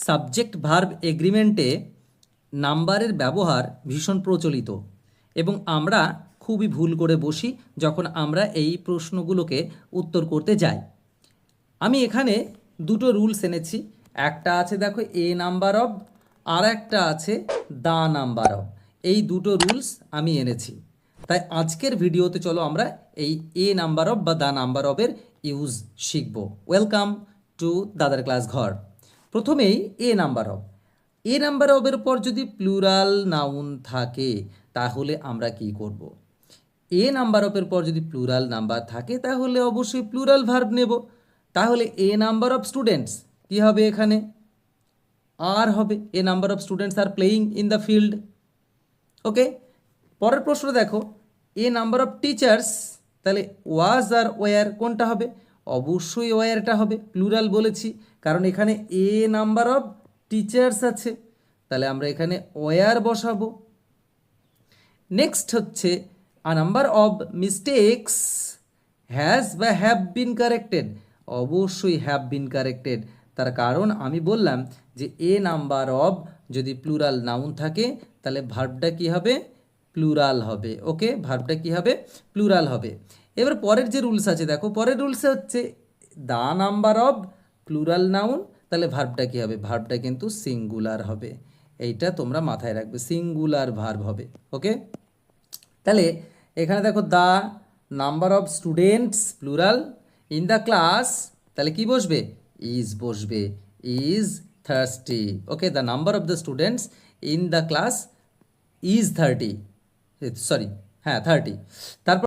Subject verb এগ্রিমেন্টে নাম্বারের ব্যবহার ভীষণ প্রচলিত এবং আমরা খুবই ভুল করে বসি যখন আমরা এই প্রশ্নগুলোকে উত্তর করতে যাই। আমি এখানে দুটো রুলস এনেছি, একটা আছে দেখো এ নাম্বার অফ, আর একটা আছে দা নাম্বার অফ। এই দুটো রুলস আমি এনেছি, তাই আজকের ভিডিওতে চলো আমরা এই এ নাম্বার অফ বা দা নাম্বার অফের ইউজ শিখব। ওয়েলকাম টু দাদার ক্লাস ঘর। প্রথমেই এ নাম্বার অফ। এ নাম্বার অফের পর যদি প্লুরাল নাউন থাকে তাহলে আমরা কি করব? এ নাম্বার অফের পর যদি প্লুরাল নাম্বার থাকে তাহলে অবশ্যই প্লুরাল ভার্ব নেব। তাহলে এ নাম্বার অফ স্টুডেন্টস কি হবে? এখানে আর হবে। A number of students are playing in the field. Okay, পরের প্রশ্ন দেখো, এ নাম্বার অফ টিচার্স, তাহলে ওয়াজ আর ওয়ার কোনটা হবে? অবশ্যই ওয়ারটা হবে, প্লুরাল বলেছি কারণ এখানে এ নাম্বার অফ টিচার্স আছে, তাহলে আমরা এখানে ওয়ার বসাবো। নেক্সট হচ্ছে আ নাম্বার অফ মিস্টেকস হ্যাজ বা হ্যাভ বিন কারেক্টেড, অবশ্যই হ্যাভ বিন কারেক্টেড। তার কারণ আমি বললাম যে এ নাম্বার অফ যদি প্লুরাল নাউন থাকে তাহলে ভার্বটা কি হবে? প্লুরাল হবে। ওকে, ভার্বটা কি হবে? প্লুরাল হবে। এবার পরের যে রুলস আছে দেখো, পরের রুলসে হচ্ছে the number of plural noun, তাহলে ভার্বটা কি হবে? ভার্বটা কিন্তু সিঙ্গুলার হবে। এইটা তোমরা মাথায় রাখবে, সিঙ্গুলার ভার্ব হবে। ওকে, তাহলে এখানে দেখো the number of students plural in the class, তাহলে কি বসবে? ইজ বসবে, is thirsty. Okay, the number of the students in the class is 30, sorry হ্যাঁ 30। তারপর